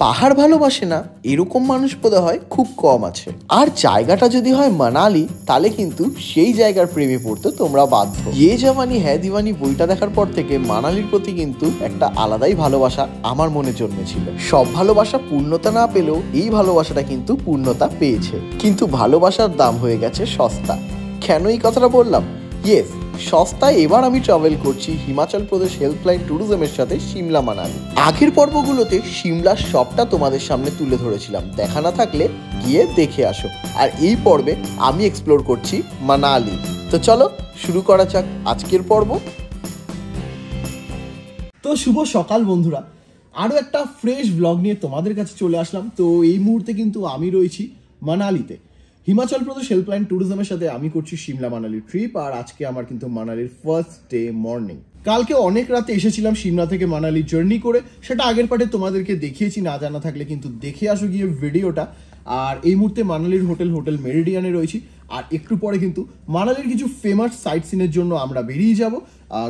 পাহাড় ভালোবাসে না এরকম মানুষ বোধহয় খুব কম আছে। আর জায়গাটা যদি হয় মানালি, তাহলে কিন্তু সেই জায়গার প্রেমে পড়তে তোমরা বাধ্য। ইয়ে জাওয়ানি হ্যায় দিওয়ানি বইটা দেখার পর থেকে মানালির প্রতি কিন্তু একটা আলাদাই ভালোবাসা আমার মনে জন্মেছিল। সব ভালোবাসা পূর্ণতা না পেলেও এই ভালোবাসাটা কিন্তু পূর্ণতা পেয়েছে। কিন্তু ভালোবাসার দাম হয়ে গেছে সস্তা। কেন এই কথাটা বললাম? ইয়েস, সস্তায় এবার আমি ট্রাভেল করছি হিমাচল প্রদেশ হেল্পলাইন ট্যুরিজমের সাথে সিমলা মানালি। আগের পর্বগুলোতে সিমলার সবটা তোমাদের সামনে তুলে ধরেছিলাম, দেখা না থাকলে গিয়ে দেখে আসো। আর এই পর্বে আমি এক্সপ্লোর করছি মানালি। তো চলো শুরু করা যাক আজকের পর্ব। তো শুভ সকাল বন্ধুরা, আরও একটা ফ্রেশ ব্লগ নিয়ে তোমাদের কাছে চলে আসলাম। তো এই মুহূর্তে কিন্তু আমি রয়েছি মানালিতে। হিমাচল প্রদেশ হেল্পলাইন ট্যুরিজমের সাথে আমি করছি সিমলা মানালি ট্রিপ। আর আজকে আমার কিন্তু মানালির ফার্স্ট ডে মর্নিং। কালকে অনেক রাতে এসেছিলাম সিমলা থেকে মানালি জার্নি করে, সেটা আগের পার্টে তোমাদেরকে দেখিয়েছি, না জানা থাকলে কিন্তু দেখে আসো গিয়ে ভিডিওটা। আর এই মুহূর্তে মানালির হোটেল মেরিডিয়ানে রয়েছি। আর একটু পরে কিন্তু মানালির কিছু ফেমাস সাইট সিনের জন্য আমরা বেরিয়ে যাব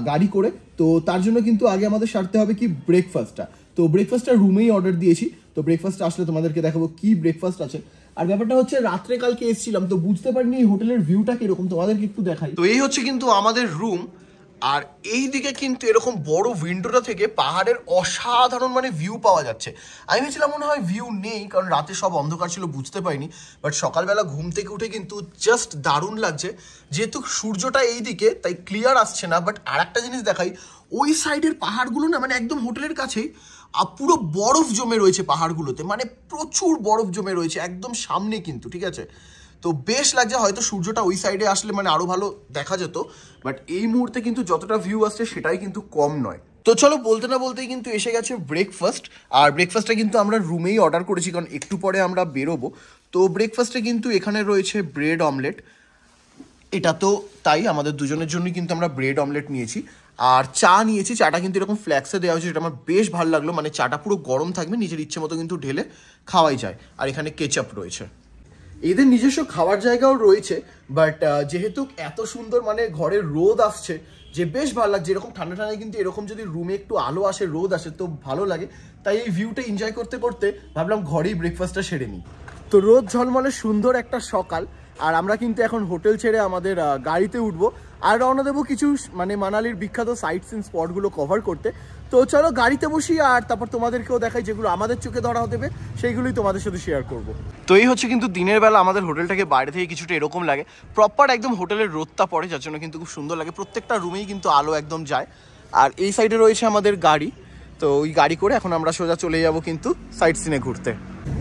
গাড়ি করে। তো তার জন্য কিন্তু আগে আমাদের সারতে হবে কি ব্রেকফাস্টটা। তো ব্রেকফাস্টটা রুমেই অর্ডার দিয়েছি। তো ব্রেকফাস্ট আসলে তোমাদেরকে দেখাবো কি ব্রেকফাস্ট আছে। আর ব্যাপারটা হচ্ছে রাত্রে কালকে এসেছিলাম তো বুঝতে পারিনি এই হোটেলের ভিউটা কিরকম, তোমাদেরকে একটু দেখাই। তো এই হচ্ছে কিন্তু আমাদের রুম। আর এই দিকে কিন্তু এরকম বড় উইন্ডোটা থেকে পাহাড়ের অসাধারণ মানে ভিউ পাওয়া যাচ্ছে। আমি ভেবেছিলাম মনে হয় ভিউ নেই, কারণ রাতে সব অন্ধকার ছিল, বুঝতে পারিনি। বাট সকালবেলা ঘুম থেকে উঠে কিন্তু জাস্ট দারুণ লাগছে। যেহেতু সূর্যটা এই দিকে তাই ক্লিয়ার আসছে না। বাট আর একটা জিনিস দেখাই, ওই সাইডের পাহাড়গুলো না মানে একদম হোটেলের কাছেই পুরো বরফ জমে রয়েছে পাহাড়গুলোতে, মানে প্রচুর বরফ জমে রয়েছে একদম সামনে কিন্তু, ঠিক আছে। তো বেশ লাগছে। হয়তো সূর্যটা ওই সাইডে আসলে মানে আরো ভালো দেখা যেত, বাট এই মুহূর্তে কিন্তু যতটা ভিউ আসছে সেটাই কিন্তু কম নয়। তো চলো বলতে না বলতেই কিন্তু এসে গেছে ব্রেকফাস্ট। আর ব্রেকফাস্টটা কিন্তু আমরা রুমেই অর্ডার করেছি, কারণ একটু পরে আমরা বেরোবো। তো ব্রেকফাস্টে কিন্তু এখানে রয়েছে ব্রেড অমলেট। এটা তো তাই, আমাদের দুজনের জন্যই কিন্তু আমরা ব্রেড অমলেট নিয়েছি। আর চা নিয়েছি। চাটা কিন্তু এরকম ফ্ল্যাক্সে দেওয়া হয়েছে, যেটা আমার বেশ ভালো লাগলো। মানে চাটা পুরো গরম থাকবে, নিজের ইচ্ছে মতো কিন্তু ঢেলে খাওয়াই যায়। আর এখানে কেচাপ রয়েছে। এদের নিজস্ব খাওয়ার জায়গাও রয়েছে, বাট যেহেতু এত সুন্দর মানে ঘরের রোদ আসছে যে বেশ ভালো লাগছে। এরকম ঠান্ডা ঠান্ডায় কিন্তু এরকম যদি রুমে একটু আলো আসে, রোদ আসে, তো ভালো লাগে। তাই এই ভিউটা এনজয় করতে করতে ভাবলাম ঘরেই ব্রেকফাস্টটা সেরে নিই। তো রোদ ঝলমলে সুন্দর একটা সকাল। আর আমরা কিন্তু এখন হোটেল ছেড়ে আমাদের গাড়িতে উঠবো আর রওনা দেবো কিছু মানে মানালির বিখ্যাত সাইট সিন স্পটগুলো কভার করতে। তো চলো গাড়িতে বসি, আর তারপর তোমাদেরকেও দেখাই যেগুলো আমাদের চোখে ধরা দেবে সেইগুলোই তোমাদের সাথে শেয়ার করব। তো এই হচ্ছে কিন্তু দিনের বেলা আমাদের হোটেলটাকে বাইরে থেকে কিছুটা এরকম লাগে, প্রপার একদম হোটেলের রোদটা পড়ে, যার জন্য কিন্তু খুব সুন্দর লাগে। প্রত্যেকটা রুমেই কিন্তু আলো একদম যায়। আর এই সাইডে রয়েছে আমাদের গাড়ি। তো ওই গাড়ি করে এখন আমরা সোজা চলে যাব কিন্তু সাইট সিনে ঘুরতে।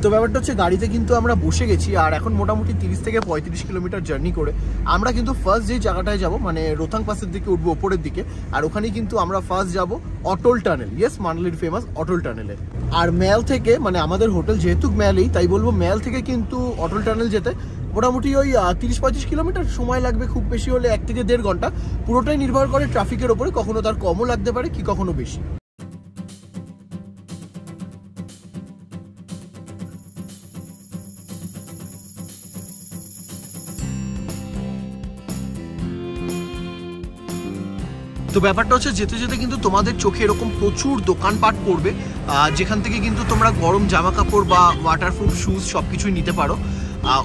তো ব্যাপারটা হচ্ছে গাড়িতে কিন্তু আমরা বসে গেছি। আর এখন মোটামুটি 30 থেকে 35 কিলোমিটার জার্নি করে আমরা কিন্তু ফার্স্ট যে জায়গাটায় যাব মানে রোহতাং পাসের দিকে উঠবো, ওপরের দিকে। আর ওখানেই কিন্তু আমরা ফার্স্ট যাব অটল টানেল। ইয়েস, মানালির ফেমাস অটল টানেলে। আর ম্যাল থেকে মানে আমাদের হোটেল যেহেতু ম্যালেই, তাই বলবো ম্যাল থেকে কিন্তু অটল টানেল যেতে মোটামুটি ওই 30-35 কিলোমিটার সময় লাগবে, খুব বেশি হলে 1 থেকে 1.5 ঘন্টা। পুরোটাই নির্ভর করে ট্রাফিকের ওপরে, কখনো তার কমও লাগতে পারে কি কখনো বেশি। তো ব্যাপারটা হচ্ছে যেতে যেতে কিন্তু তোমাদের চোখে এরকম প্রচুর দোকানপাট পড়বে, যেখান থেকে কিন্তু তোমরা গরম জামা কাপড় বা ওয়াটারপ্রুফ শুজ সব কিছুই নিতে পারো।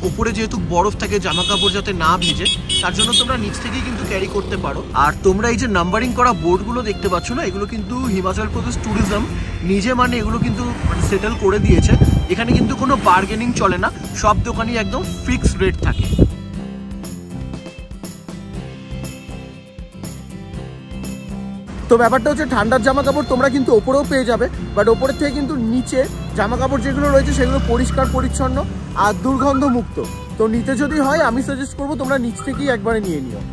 উপরে যেহেতু বরফ থাকে, জামা কাপড় যাতে না ভিজে তার জন্য তোমরা নিচ থেকেই কিন্তু ক্যারি করতে পারো। আর তোমরা এই যে নাম্বারিং করা বোর্ডগুলো দেখতে পাচ্ছ না, এগুলো কিন্তু হিমাচল প্রদেশ ট্যুরিজম নিজে মানে এগুলো কিন্তু সেটেল করে দিয়েছে। এখানে কিন্তু কোনো বার্গেনিং চলে না, সব দোকানই একদম ফিক্সড রেট থাকে। তো ব্যাপারটা হচ্ছে ঠান্ডার জামা কাপড় তোমরা কিন্তু ওপরেও পেয়ে যাবে, বাট ওপরের থেকে কিন্তু নিচে জামা কাপড় যেগুলো রয়েছে সেগুলো পরিষ্কার পরিচ্ছন্ন আর দুর্গন্ধ মুক্ত। তো নিতে যদি হয় আমি সাজেস্ট করবো তোমরা নিচ থেকেই একবারে নিয়ে নিও।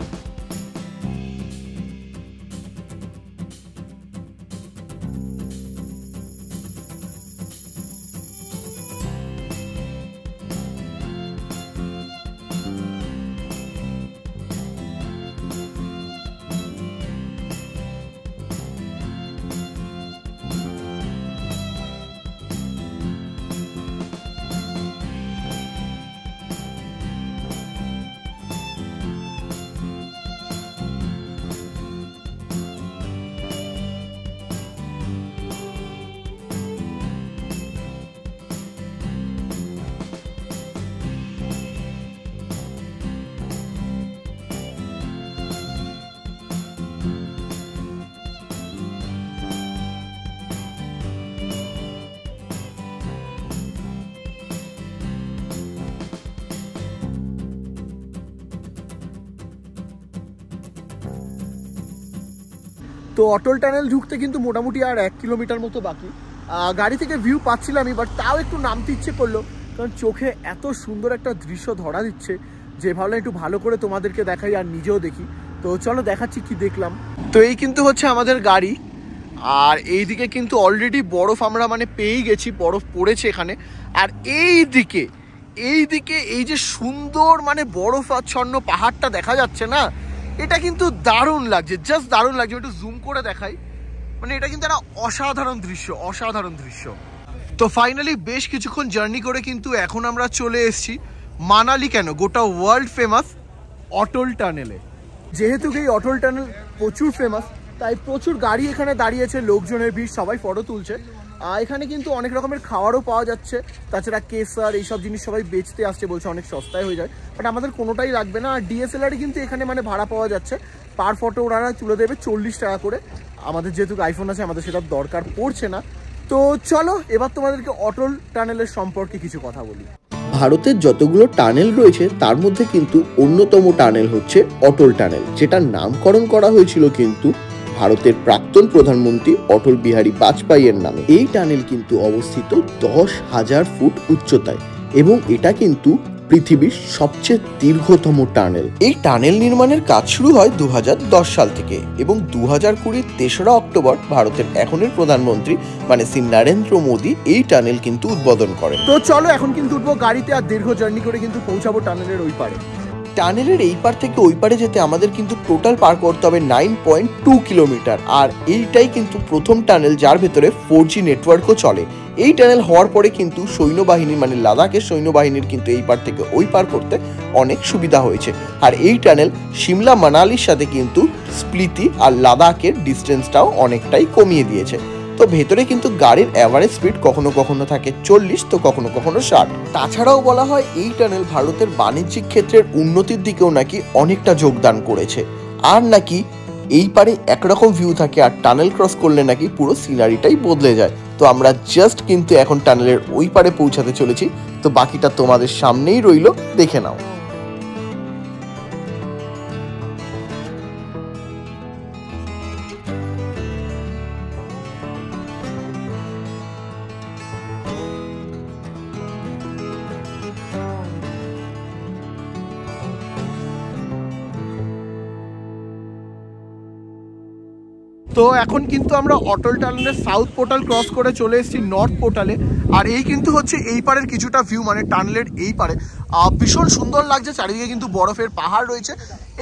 তো অটল টানেল ঢুকতে কিন্তু মোটামুটি আর 1 কিলোমিটার মতো বাকি। গাড়ি থেকে ভিউ পাচ্ছিলামই, বাট তাও একটু নামতে ইচ্ছে করলো, কারণ চোখে এত সুন্দর একটা দৃশ্য ধরা দিচ্ছে যে ভাবলাম একটু ভালো করে তোমাদেরকে দেখাই আর নিজেও দেখি। তো চলো দেখাচ্ছি কি দেখলাম। তো এই কিন্তু হচ্ছে আমাদের গাড়ি, আর এইদিকে কিন্তু অলরেডি বরফ আমরা মানে পেয়েই গেছি, বরফ পড়েছে এখানে। আর এইদিকে এই যে সুন্দর মানে বরফ আচ্ছন্ন পাহাড়টা দেখা যাচ্ছে না, এটা কিন্তু দারুণ লাগছে, জাস্ট দারুণ লাগছে। একটু জুম করে দেখাই, মানে এটা কিন্তু একটা অসাধারণ দৃশ্য। তো ফাইনালি বেশ কিছুক্ষণ জার্নি করে কিন্তু এখন আমরা চলে এসেছি মানালি, কেন গোটা ওয়ার্ল্ড ফেমাস অটল টানেলে। যেহেতু এই অটল টানেল প্রচুর ফেমাস, তাই প্রচুর গাড়ি এখানে দাঁড়িয়েছে, লোকজনের ভিড়, সবাই ফটো তুলছে। এখানে কিন্তু অনেক রকমের খাবারও পাওয়া যাচ্ছে, তাছাড়া কেসার এইসব জিনিস সবাই বেচতে আসছে, বলছে অনেক সস্তায় হয়ে যায়, বাট আমাদের কোনোটাই লাগবে না। আর ডিএসএলআর কিন্তু এখানে মানে ভাড়া পাওয়া যাচ্ছে, পার ফটো ওনারা তুলে দেবে 40 টাকা করে। আমাদের যেহেতু আইফোন আছে, আমাদের সেটা দরকার পড়ছে না। তো চলো এবার তোমাদেরকে অটল টানেলের সম্পর্কে কিছু কথা বলি। ভারতের যতগুলো টানেল রয়েছে তার মধ্যে কিন্তু অন্যতম টানেল হচ্ছে অটল টানেল, যেটার নামকরণ করা হয়েছিল কিন্তু ভারতের প্রাক্তন প্রধানমন্ত্রী অটল বিহারী বাজপেয়ীর নামে। এই টানেল কিন্তু অবস্থিত 10,000 ফুট উচ্চতায় এবং এটা কিন্তু পৃথিবীর সবচেয়ে দীর্ঘতম টানেল। এই টানেল নির্মাণের কাজ শুরু হয় 2010 সাল থেকে এবং 2020 3রা অক্টোবর ভারতের এখনের প্রধানমন্ত্রী মানে শ্রী নরেন্দ্র মোদী এই টানেল কিন্তু উদ্বোধন করেন। তো চলো এখন কিন্তু উঠবো গাড়িতে, আর দীর্ঘ জার্নি করে কিন্তু পৌঁছাবো টানেলের ওই পারে। টানেলের এই পার থেকে ওই পারে যেতে আমাদের কিন্তু টোটাল পার করতে হবে 9.2 কিলোমিটার। আর এইটাই কিন্তু প্রথম টানেল যার ভেতরে 4G নেটওয়ার্কও চলে। এই টানেল হওয়ার পরে কিন্তু সৈন্যবাহিনী মানে লাদাখের সৈন্যবাহিনীর কিন্তু এই পার থেকে ওই পার করতে অনেক সুবিধা হয়েছে। আর এই টানেল সিমলা মানালির সাথে কিন্তু স্প্লিতি আর লাদাখের ডিস্টেন্সটাও অনেকটাই কমিয়ে দিয়েছে। তো ভেতরে কিন্তু গাড়ির অ্যাভারেজ স্পিড কখনো কখনো থাকে 40, তো কখনো কখনো 60। তাছাড়াও বলা হয় এই টানেল ভারতের বাণিজ্যিক ক্ষেত্রের উন্নতির দিকেও নাকি অনেকটা যোগদান করেছে। আর নাকি এই পারে একরকম ভিউ থাকে, আর টানেল ক্রস করলে নাকি পুরো সিনারিটাই বদলে যায়। তো আমরা জাস্ট কিন্তু এখন টানেলের ওই পারে পৌঁছাতে চলেছি, তো বাকিটা তোমাদের সামনেই রইল, দেখে নাও। তো এখন কিন্তু আমরা অটল টানেলের সাউথ পোর্টাল ক্রস করে চলে এসেছি নর্থ পোর্টালে। আর এই কিন্তু হচ্ছে এই পারের কিছুটা ভিউ, মানে টানেলের এই পারে ভীষণ সুন্দর লাগছে। চারিদিকে কিন্তু বরফের পাহাড় রয়েছে,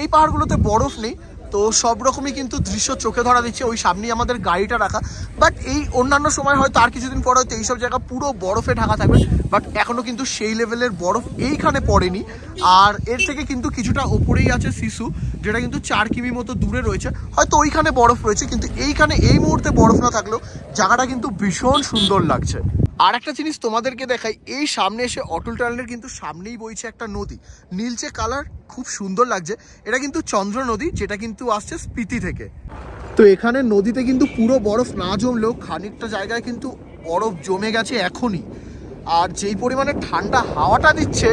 এই পাহাড়গুলোতে বরফ নেই, তো সব রকমই কিন্তু দৃশ্য চোখে ধরা দিচ্ছে। ওই সামনেই আমাদের গাড়িটা রাখা, বাট এই অন্যান্য সময় হয়তো আর কিছুদিন পর হয়তো এইসব জায়গা পুরো বরফে ঢাকা থাকবে, বাট এখনো কিন্তু সেই লেভেলের বরফ এইখানে পড়েনি। আর এর থেকে কিন্তু কিছুটা ওপরেই আছে সিসু, যেটা কিন্তু 4 কিমি মতো দূরে রয়েছে, হয়তো ওইখানে বরফ রয়েছে, কিন্তু এইখানে এই মুহূর্তে বরফ না থাকলেও জায়গাটা কিন্তু ভীষণ সুন্দর লাগছে। আর একটা জিনিস তোমাদেরকে দেখাই, এই সামনে এসে অটল টানেলের কিন্তু সামনেই বইছে একটা নদী, নীলচে কালার, খুব সুন্দর লাগছে। এটা কিন্তু চন্দ্র নদী, যেটা কিন্তু আসছে স্পিতি থেকে। তো এখানে নদীতে কিন্তু পুরো বরফ না জমলেও খানিকটা জায়গায় কিন্তু বরফ জমে গেছে এখনই। আর যেই পরিমাণে ঠান্ডা হাওয়াটা দিচ্ছে,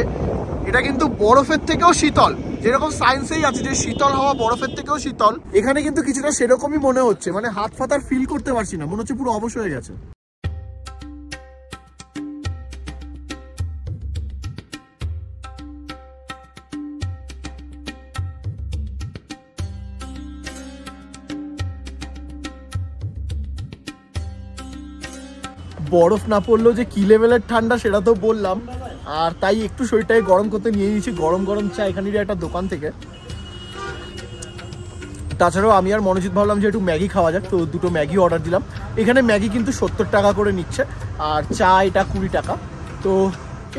এটা কিন্তু বরফের থেকেও শীতল। যেরকম সায়েন্সেই আছে যে শীতল হাওয়া বরফের থেকেও শীতল, এখানে কিন্তু কিছুটা সেরকমই মনে হচ্ছে। মানে হাত ফাতার ফিল করতে পারছি না, মনে হচ্ছে পুরো অবশ হয়ে গেছে। বরফ না পড়লেও যে কি লেভেলের ঠান্ডা সেটা তো বললাম, আর তাই একটু শরীরটাকে গরম করতে নিয়ে নিয়েছি গরম গরম চা এখানেরই একটা দোকান থেকে। তাছাড়াও আমি আর মনোজিৎ ভাবলাম যে একটু ম্যাগি খাওয়া যাক, তো দুটো ম্যাগি অর্ডার দিলাম। এখানে ম্যাগি কিন্তু 70 টাকা করে নিচ্ছে, আর চা এটা 20 টাকা। তো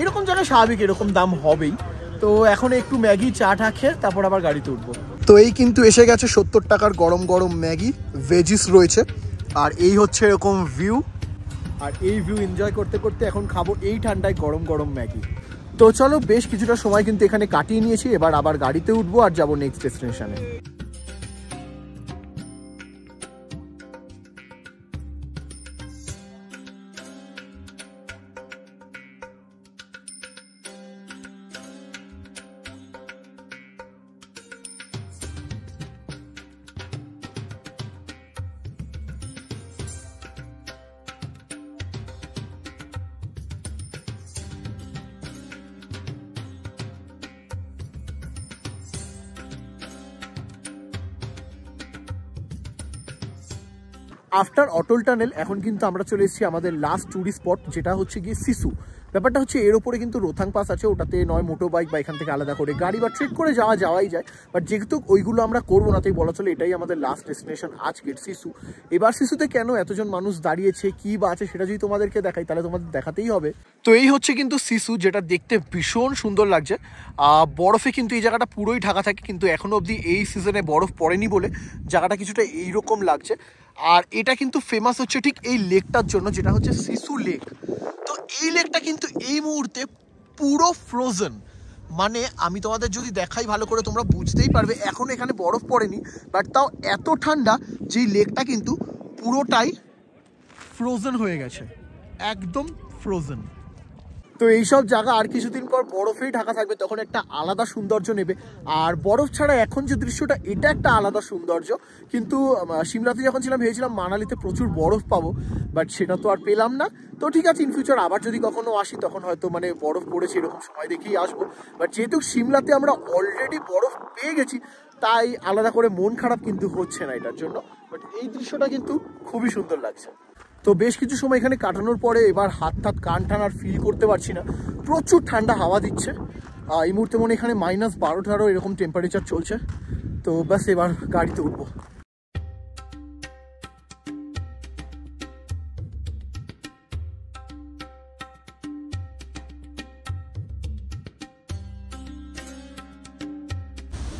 এরকম জায়গায় স্বাভাবিক এরকম দাম হবেই। তো এখন একটু ম্যাগি চা টা খেয়ে তারপর আবার গাড়িতে উঠবো। তো এই কিন্তু এসে গেছে 70 টাকার গরম গরম ম্যাগি, ভেজিস রয়েছে, আর এই হচ্ছে এরকম ভিউ। আর এই ভিউ এনজয় করতে করতে এখন খাবো এই ঠান্ডায় গরম গরম ম্যাগি। তো চলো বেশ কিছুটা সময় কিন্তু এখানে কাটিয়ে নিয়েছি, এবার আবার গাড়িতে উঠবো আর যাবো নেক্সট ডেস্টিনেশনে। আফটার অটল টানেল এখন কিন্তু আমরা চলে এসেছি আমাদের লাস্ট ট্যুরিস্ট স্পট, যেটা হচ্ছে গিয়ে সিসু। ব্যাপারটা হচ্ছে এর ওপরে কিন্তু রোথাং পাস আছে, ওটাতে নয় মোটর বাইক বা এখান থেকে আলাদা করে গাড়ি বা ট্রেক করে যাওয়াই যায়। বাট যেহেতু ওইগুলো আমরা করবো না, তাই বলা চলে এটাই আমাদের লাস্ট ডেস্টিনেশন আজকের সিসু। এবার সিসুতে কেন এতজন মানুষ দাঁড়িয়েছে, কি বা আছে সেটা যদি তোমাদেরকে দেখাই তাহলে তোমাদের দেখাতেই হবে। তো এই হচ্ছে কিন্তু সিসু, যেটা দেখতে ভীষণ সুন্দর লাগছে। বরফে কিন্তু এই জায়গাটা পুরোই ঢাকা থাকে, কিন্তু এখনো অবধি এই সিজনে বরফ পড়েনি বলে জায়গাটা কিছুটা এইরকম লাগছে। আর এটা কিন্তু ফেমাস হচ্ছে ঠিক এই লেকটার জন্য, যেটা হচ্ছে সিসু লেক। তো এই লেকটা কিন্তু এই মুহূর্তে পুরো ফ্রোজেন, মানে আমি তোমাদের যদি দেখাই ভালো করে তোমরা বুঝতেই পারবে। এখন এখানে বরফ পড়েনি, বাট তাও এত ঠান্ডা যে এই লেকটা কিন্তু পুরোটাই ফ্রোজেন হয়ে গেছে, একদম ফ্রোজেন। তো এইসব জায়গা আর কিছুদিন পর বরফেই ঢাকা থাকবে, তখন একটা আলাদা সৌন্দর্য নেবে। আর বরফ ছাড়া এখন যে দৃশ্যটা, এটা একটা আলাদা সৌন্দর্য। কিন্তু সিমলাতে যখন ছিলাম ভেবেছিলাম মানালিতে প্রচুর বরফ পাবো, বাট সেটা তো আর পেলাম না। তো ঠিক আছে, ইন ফিউচার আবার যদি কখনো আসি তখন হয়তো মানে বরফ পড়েছে এরকম সময় দেখেই আসবো। বাট যেহেতু সিমলাতে আমরা অলরেডি বরফ পেয়ে গেছি, তাই আলাদা করে মন খারাপ কিন্তু হচ্ছে না এটার জন্য। বাট এই দৃশ্যটা কিন্তু খুবই সুন্দর লাগছে। তো বেশ কিছু সময় এখানে কাটানোর পরে এবার হাত কান টানার ফিল করতে পারছি না, প্রচুর ঠান্ডা হাওয়া দিচ্ছে। এই মুহূর্তে মনে এখানে -12-13 এরকম টেম্পারেচার চলছে। তো ব্যাস এবার গাড়িতে উঠবো।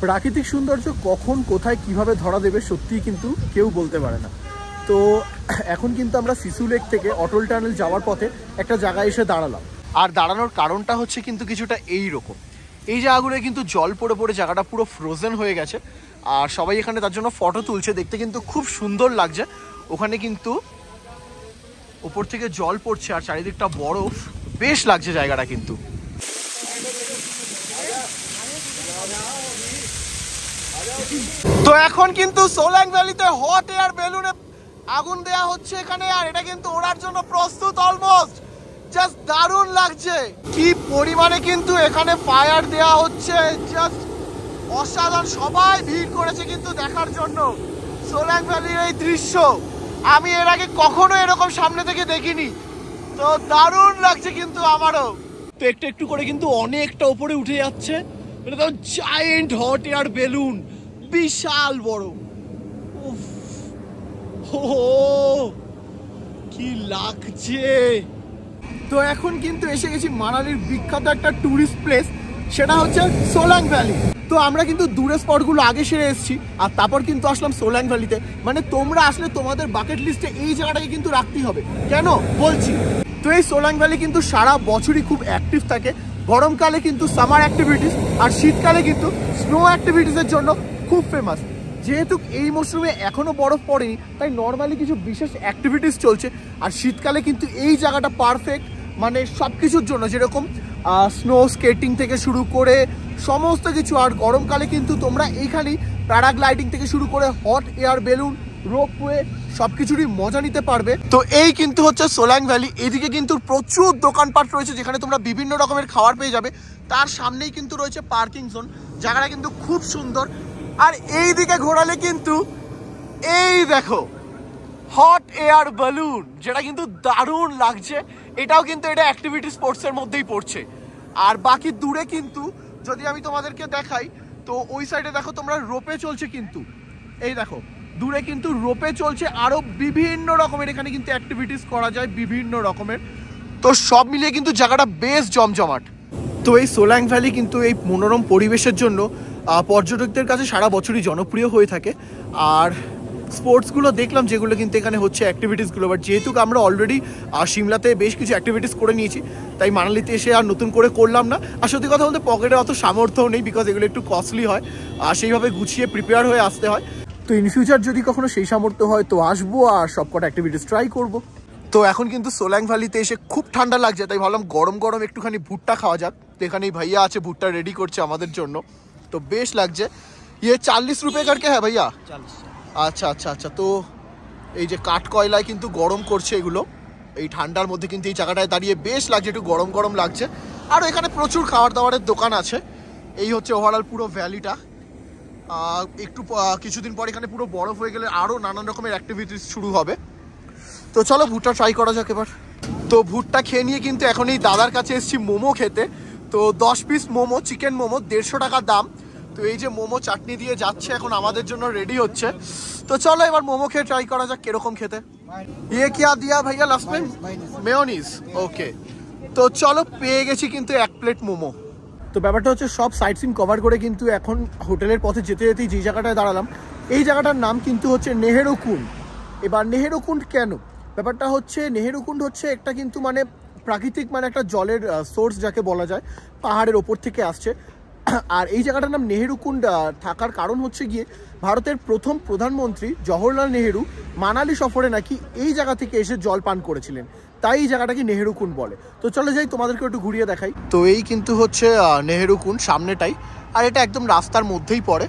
প্রাকৃতিক সৌন্দর্য কখন কোথায় কিভাবে ধরা দেবে সত্যিই কিন্তু কেউ বলতে পারে না। তো এখন কিন্তু আমরা সিসু লেক থেকে অটল টানেল যাওয়ার পথে একটা জায়গায় এসে দাঁড়ালাম। আর দাঁড়ানোর কারণটা হচ্ছে কিন্তু কিছুটা এইরকম, এই জায়গাগুলোয় কিন্তু জল পড়ে পড়ে জায়গাটা পুরো ফ্রোজেন হয়ে গেছে। আর সবাই এখানে তার জন্য ফটো তুলছে, দেখতে কিন্তু খুব সুন্দর লাগছে। ওখানে কিন্তু উপর থেকে জল পড়ছে আর চারিদিকটা বরফ, বেশ লাগছে জায়গাটা কিন্তু। তো এখন কিন্তু সোলাং ভ্যালিতে হট এয়ার বেলুনে আগুন দেয়া হচ্ছে এখানে, আর এটা কিন্তু ওড়ার জন্য প্রস্তুত অলমোস্ট। জাস্ট দারুণ লাগছে, কি পরিমাণে কিন্তু এখানে ফায়ার দেয়া হচ্ছে, জাস্ট অসাধারণ। সবাই ভিড় করেছে কিন্তু দেখার জন্য সোলাং ভ্যালির এই দৃশ্য। আমি এর আগে কখনো এরকম সামনে থেকে দেখিনি, তো দারুণ লাগছে কিন্তু আমারও। তো একটু একটু করে কিন্তু অনেকটা উপরে উঠে যাচ্ছে, এটা তো জায়েন্ট হট এয়ার বেলুন, বিশাল বড়। কি লাগছে। তো এখন কিন্তু এসে গেছি মানালির বিখ্যাত একটা টুরিস্ট প্লেস, সেটা হচ্ছে সোলাং ভ্যালি। তো আমরা কিন্তু দূরের স্পটগুলো আগে সেরে এসেছি, আর তারপর কিন্তু আসলাম সোলাং ভ্যালিতে। মানে তোমরা আসলে তোমাদের বাকেট লিস্টে এই জায়গাটাকে কিন্তু রাখতেই হবে। কেন বলছি, তো এই সোলাং ভ্যালি কিন্তু সারা বছরই খুব অ্যাক্টিভ থাকে। গরমকালে কিন্তু সামার অ্যাক্টিভিটিস, আর শীতকালে কিন্তু স্নো অ্যাক্টিভিটিসের জন্য খুব ফেমাস। যেহেতু এই মরশুমে এখনো বরফ পড়েনি, তাই নর্মালি কিছু বিশেষ অ্যাক্টিভিটিস চলছে। আর শীতকালে কিন্তু এই জায়গাটা পারফেক্ট, মানে সব কিছুর জন্য, যেরকম স্নো স্কেটিং থেকে শুরু করে সমস্ত কিছু। আর গরমকালে কিন্তু তোমরা এইখানেই প্যারাগ্লাইডিং থেকে শুরু করে হট এয়ার বেলুন, রোপওয়ে সব কিছুরই মজা নিতে পারবে। তো এই কিন্তু হচ্ছে সোলাং ভ্যালি। এদিকে কিন্তু প্রচুর দোকানপাট রয়েছে, যেখানে তোমরা বিভিন্ন রকমের খাবার পেয়ে যাবে। তার সামনেই কিন্তু রয়েছে পার্কিং জোন, জায়গাটা কিন্তু খুব সুন্দর। আর এই দিকে ঘোরালে কিন্তু এই দেখো হট এয়ার বেলুন, যেটা কিন্তু দারুণ লাগছে। এটাও কিন্তু এটা অ্যাক্টিভিটি স্পোর্টসের মধ্যেই পড়ছে। আর বাকি দূরে কিন্তু যদি আমি তোমাদেরকে দেখাই, তো ওই সাইডে দেখো তোমরা রোপে চলছে কিন্তু, এই দেখো দূরে কিন্তু রোপে চলছে। আরো বিভিন্ন রকমের এখানে কিন্তু অ্যাক্টিভিটিস করা যায়, বিভিন্ন রকমের। তো সব মিলিয়ে কিন্তু জায়গাটা বেশ জমজমাট। তো এই সোলাং ভ্যালি কিন্তু এই মনোরম পরিবেশের জন্য পর্যটকদের কাছে সারা বছরই জনপ্রিয় হয়ে থাকে। আর স্পোর্টসগুলো দেখলাম যেগুলো কিন্তু এখানে হচ্ছে অ্যাক্টিভিটিসগুলো, বাট যেহেতু আমরা অলরেডি সিমলাতে বেশ কিছু অ্যাক্টিভিটিস করে নিয়েছি, তাই মানালিতে এসে আর নতুন করে করলাম না। আর সত্যি কথা বলতে পকেটে অত সামর্থ্যও নেই, বিকজ এগুলো একটু কস্টলি হয়, আর সেইভাবে গুছিয়ে প্রিপেয়ার হয়ে আসতে হয়। তো ইন ফিউচার যদি কখনো সেই সামর্থ্য হয় তো আসবো আর সবকটা অ্যাক্টিভিটিস ট্রাই করব। তো এখন কিন্তু সোলাং ভ্যালিতে এসে খুব ঠান্ডা লাগছে, তাই ভাবলাম গরম গরম একটুখানি ভুট্টা খাওয়া যাক। তো এখানেই ভাইয়া আছে, ভুট্টা রেডি করছে আমাদের জন্য, তো বেশ লাগছে। ইয়ে 40 রুপে করকে হ্যাঁ ভাইয়া? 40। আচ্ছা আচ্ছা আচ্ছা। তো এই যে কাঠ কয়লায় কিন্তু গরম করছে এগুলো, এই ঠান্ডার মধ্যে কিন্তু এই জায়গাটায় দাঁড়িয়ে বেশ লাগছে, একটু গরম গরম লাগছে। আর এখানে প্রচুর খাবার দাবারের দোকান আছে। এই হচ্ছে ওভারঅল পুরো ভ্যালিটা। একটু কিছুদিন পর এখানে পুরো বরফ হয়ে গেলে আরও নানান রকমের অ্যাক্টিভিটিস শুরু হবে। তো চলো ভুট্টা ট্রাই করা যাক এবার। তো ভুট্টা খেয়ে নিয়ে কিন্তু এখন এই দাদার কাছে এসেছি মোমো খেতে। তো 10 পিস মোমো, চিকেন মোমো, 150 টাকা দাম। তো এই যে মোমো চাটনি দিয়ে যাচ্ছে এখন আমাদের জন্য রেডি হচ্ছে। তো চলো এবার মোমো খেয়ে ট্রাই করা যাক কিরকম খেতে। ইয়ে কিয়া দিয়া ভাইয়া লাস্ট টাইম? মেয়োনিজ। ওকে, তো চলো পেয়ে গেছি কিন্তু 1 প্লেট মোমো। তো ব্যাপারটা হচ্ছে সব সাইট সিন কভার করে কিন্তু এখন হোটেলের পথে যেতে যেতেই যে জায়গাটায় দাঁড়ালাম, এই জায়গাটার নাম কিন্তু হচ্ছে নেহেরু কুণ্ড। এবার নেহেরু কুণ্ড কেন? ব্যাপারটা হচ্ছে নেহেরু কুণ্ড হচ্ছে একটা কিন্তু মানে প্রাকৃতিক মানে একটা জলের সোর্স যাকে বলা যায়, পাহাড়ের ওপর থেকে আসছে। আর এই জায়গাটার নাম নেহেরু কুণ্ড থাকার কারণ হচ্ছে গিয়ে ভারতের প্রথম প্রধানমন্ত্রী জওহরলাল নেহেরু মানালি সফরে নাকি এই জায়গা থেকে এসে জল পান করেছিলেন, তাই এই জায়গাটাকে নেহেরু কুণ্ড বলে। তো চলে যাই তোমাদেরকে একটু ঘুরিয়ে দেখাই। তো এই কিন্তু হচ্ছে নেহেরু কুণ্ড সামনেটাই, আর এটা একদম রাস্তার মধ্যেই পড়ে।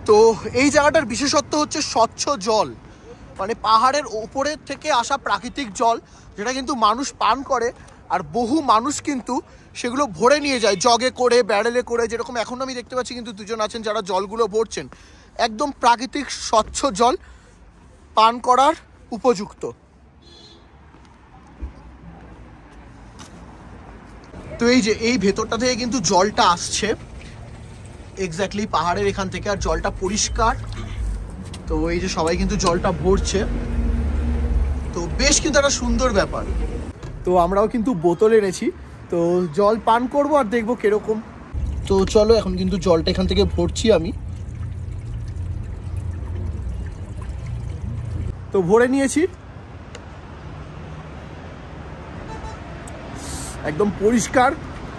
তো এই জায়গাটার বিশেষত্ব হচ্ছে স্বচ্ছ জল, মানে পাহাড়ের ওপরের থেকে আসা প্রাকৃতিক জল, যেটা কিন্তু মানুষ পান করে। আর বহু মানুষ কিন্তু সেগুলো ভরে নিয়ে যায় জগে করে, ব্যারেলে করে, যেরকম এখন আমি দেখতে পাচ্ছি কিন্তু দুজন আছেন যারা জলগুলো ভরছেন। একদম প্রাকৃতিক স্বচ্ছ জল, পান করার উপযুক্ত। তো এই যে এই ভেতরটা থেকে কিন্তু জলটা আসছে এক্স্যাক্টলি পাহাড়ের এখান থেকে, আর জলটা পরিষ্কার। তো এই যে সবাই কিন্তু জলটা ভরছে, তো বেশ কিন্তু একটা সুন্দর ব্যাপার। তো আমরাও কিন্তু বোতল এনেছি, তো জল পান করব আর দেখবো কিরকম। তো চলো এখন কিন্তু জলটা এখান থেকে ভরছি আমি। তো ভরে নিয়েছি, একদম পরিষ্কার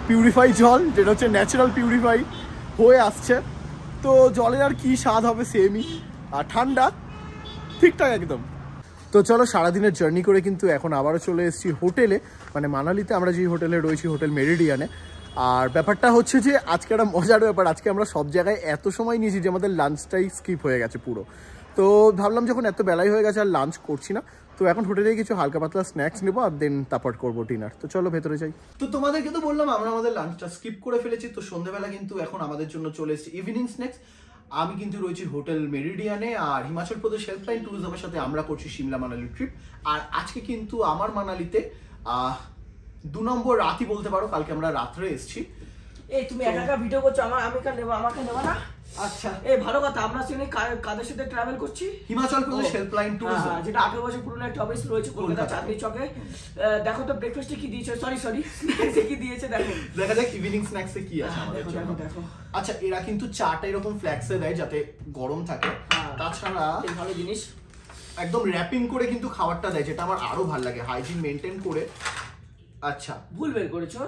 পিউরিফাই জল, যেটা হচ্ছে ন্যাচারাল পিউরিফাই হয়ে আসছে। তো জলের আর কি স্বাদ হবে, সেমই, আর ঠান্ডা, ঠিকঠাক একদম। তো চলো সারাদিনের জার্নি করে কিন্তু এখন আবারও চলে এসেছি হোটেলে, মানে মানালিতে আমরা যে হোটেলে রয়েছি, হোটেল মেরিডিয়ানে। আর ব্যাপারটা হচ্ছে যে আজকে একটা মজার ব্যাপার, আজকে আমরা সব জায়গায় এত সময় নিয়েছি যে আমাদের লাঞ্চটাই স্কিপ হয়ে গেছে পুরো। তো ভাবলাম যখন এত বেলাই হয়ে গেছে আর লাঞ্চ করছি না, তো এখন হোটেলে কিছু হালকা পাতলা স্ন্যাক্স নেবো আর দেন তারপর করবো ডিনার। তো চলো ভেতরে যাই। তো তোমাদেরকে তো বললাম আমরা আমাদের লাঞ্চটা স্কিপ করে ফেলেছি। তো সন্ধ্যাবেলা কিন্তু এখন আমাদের জন্য চলে এসেছি ইভিনিং স্ন্যাক্স। আমি কিন্তু রয়েছি হোটেল মেরিডিয়ানে, আর হিমাচল প্রদেশ হেল্পলাইন ট্যুরিজমের সাথে আমরা করছি সিমলা মানালি ট্রিপ। আর আজকে কিন্তু আমার মানালিতে 2 নম্বর রাতই বলতে পারো, কালকে আমরা রাত্রে এসেছি। এই তুমি একা একা ভিডিও করছো, আমাকে নেবা না? আচ্ছা, এই ভালো কথা। আমরা শুনে কাদের সাথে ট্রাভেল করছি? হিমাচল প্রদেশ হেল্পলাইন ট্যুরিজম, যেটা 18 বছর পুরনো একটা অফিস রয়েছে কলকাতা চাঁদনি চকে। দেখো তো ব্রেকফাস্টে কি দিয়েছে, সরি স্ন্যাক্সে কি দিয়েছে, দেখো দেখা যাক ইভিনিং স্ন্যাক্সে কি আছে আমাদের জন্য। দেখো, আচ্ছা এরা কিন্তু চাটা এরকম ফ্ল্যাক্সে দেয় যাতে গরম থাকে, তাছাড়া এই ভালো জিনিস একদম র্যাপিং করে কিন্তু খাবারটা দেয়, যেটা আমার আরো ভালো লাগে, হাইজিন মেনটেন করে। আচ্ছা ভুল বের করেছো,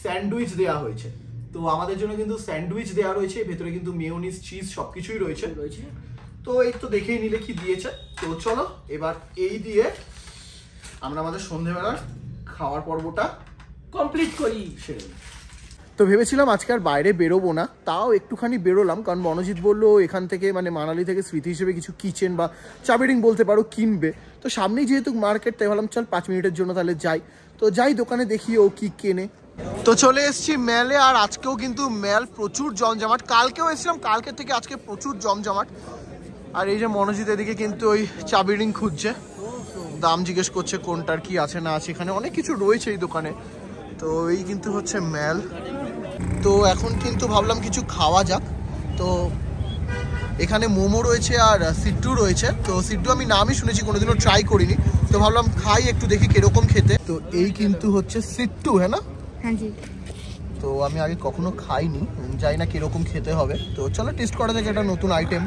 স্যান্ডউইচ দেওয়া হয়েছে। তো আমাদের জন্য কিন্তু স্যান্ডউইচ দেওয়া রয়েছে, ভেতরে কিন্তু মেয়োনিজ, চিজ সবকিছুই রয়েছে। তো এই তো দেখেই নিলে কি দিয়েছে। তো চলো এবার এই দিয়ে আমরা আমাদের সন্ধ্যেবেলার খাওয়ার পর্বটা কমপ্লিট করি। তো ভেবেছিলাম আজকে আর বাইরে বেরোবো না, তাও একটুখানি বেরোলাম, কারণ মনোজিৎ বললো এখান থেকে মানে মানালি থেকে স্মৃতি হিসেবে কিছু কিচেন বা চাবি রিং বলতে পারো কিনবে। তো সামনেই যেহেতু মার্কেট, তাই ভাবলাম চল 5 মিনিটের জন্য তাহলে যাই। তো যাই দোকানে দেখি ও কি কেনে। তো চলে এসেছি মেলে, আর আজকেও কিন্তু মেল প্রচুর জমজমাট। কালকেও এসেছিলাম, কালকের থেকে আজকে প্রচুর জমজমাট। আর এই যে মনোজিৎ এদিকে কিন্তু ওই চাবি রিং খুঁজছে, দাম জিজ্ঞেস করছে কোনটার কি আছে না আছে, এখানে অনেক কিছু রয়েছে এই দোকানে। তো এই কিন্তু হচ্ছে মেল। তো এখন কিন্তু ভাবলাম কিছু খাওয়া যাক। তো এখানে মোমো রয়েছে আর সিড্ডু রয়েছে। তো সিড্ডু আমি নামই শুনেছি, কোনোদিনও ট্রাই করিনি, তো ভাবলাম খাই একটু, দেখি কিরকম খেতে। তো এই কিন্তু হচ্ছে সিড্ডু, হ্যাঁ না? হ্যাঁ জি। তো আমি আগে কখনো খাইনি, জানি না কিরকম খেতে হবে। তো চলো টেস্ট করা যাক, একটা নতুন আইটেম।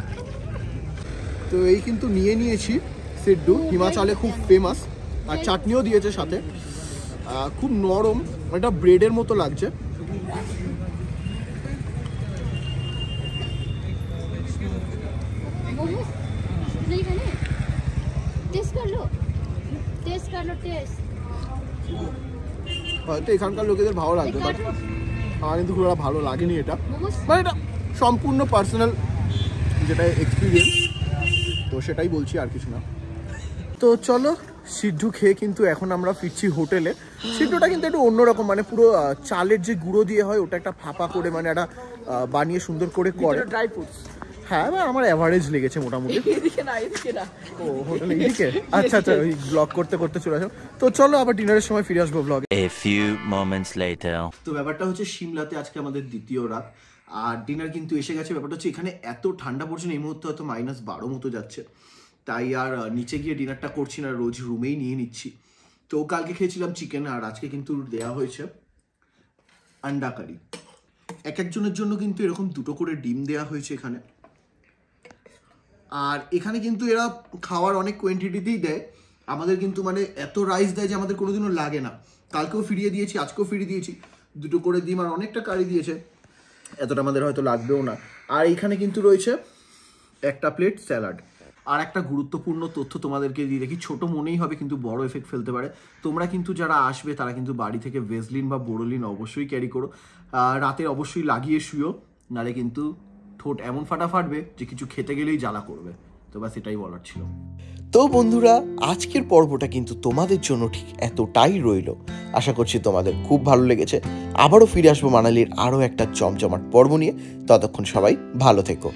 তো এই কিন্তু নিয়ে নিয়েছি সিড্ডু, হিমাচলে খুব ফেমাস, আর চাটনিও দিয়েছে সাথে। খুব নরম, এটা ব্রেডের মতো লাগছে। হয়তো এখানকার লোকেদের ভালো লাগবে, বাট আমার কিন্তু খুব একটা ভালো লাগেনি এটা, মানে এটা সম্পূর্ণ পার্সোনাল যেটা এক্সপিরিয়েন্স, তো সেটাই বলছি, আর কিছু না। তো চলো সিড্ডু খেয়ে কিন্তু এখন আমরা ফিরছি হোটেলে। সিড্ডুটা কিন্তু একটু অন্যরকম, মানে পুরো চালের যে গুঁড়ো দিয়ে হয় ওটা একটা ফাঁপা করে, মানে একটা বানিয়ে সুন্দর করে করে, ড্রাই ফ্রুটস হ্যাঁ আমার অ্যাভারেজ লেগেছে মোটামুটি। ও হোটেল এইদিকে, আচ্ছা আচ্ছা, ওই ব্লগ করতে করতে চলে আসো। তো চলো আবার ডিনারের সময় ফিরে আসবো ব্লগে। A few moments later. তো ব্যাপারটা হচ্ছে সিমলাতে আজকে আমাদের দ্বিতীয় রাত, আর ডিনার কিন্তু এসে গেছে। ব্যাপারটা হচ্ছে এখানে এত ঠান্ডা পড়ছে না, এই মুহূর্তে হয়তো -12 মতো যাচ্ছে, তাই আর নিচে গিয়ে ডিনারটা করছি না, রোজ রুমেই নিয়ে নিচ্ছি। তো কালকে খেয়েছিলাম চিকেন, আর আজকে কিন্তু দেওয়া হয়েছে আন্ডা কারি। এক একজনের জন্য কিন্তু এরকম 2টো করে ডিম দেওয়া হয়েছে এখানে। আর এখানে কিন্তু এরা খাওয়ার অনেক কোয়ান্টিটিতেই দেয়, আমাদের কিন্তু মানে এত রাইস দেয় যে আমাদের কোনোদিনও লাগে না। কালকেও ফিরিয়ে দিয়েছি, আজকেও ফিরিয়ে দিয়েছি, 2টো করে ডিম আর অনেকটা কারি দিয়েছে, এতটা আমাদের হয়তো লাগবেও না। আর এখানে কিন্তু রয়েছে একটা প্লেট স্যালাড। আর একটা গুরুত্বপূর্ণ তথ্য তোমাদেরকে দিয়ে দেখি, ছোট মনেই হবে কিন্তু বড় এফেক্ট ফেলতে পারে। তোমরা কিন্তু যারা আসবে তারা কিন্তু বাড়ি থেকে ভেসলিন বা বোরোলিন অবশ্যই ক্যারি করো, রাতে অবশ্যই লাগিয়ে শুয়ো, নাহলে কিন্তু ঠোঁট এমন ফাটবে যে কিছু খেতে গেলেই জ্বালা করবে। তো ব্যাস এটাই বলার ছিল। তো বন্ধুরা, আজকের পর্বটা কিন্তু তোমাদের জন্য ঠিক এতটাই রইল। আশা করছি তোমাদের খুব ভালো লেগেছে। আবারও ফিরে আসবো মানালির আরও একটা জমজমাট পর্ব নিয়ে। ততক্ষণ সবাই ভালো থেকো।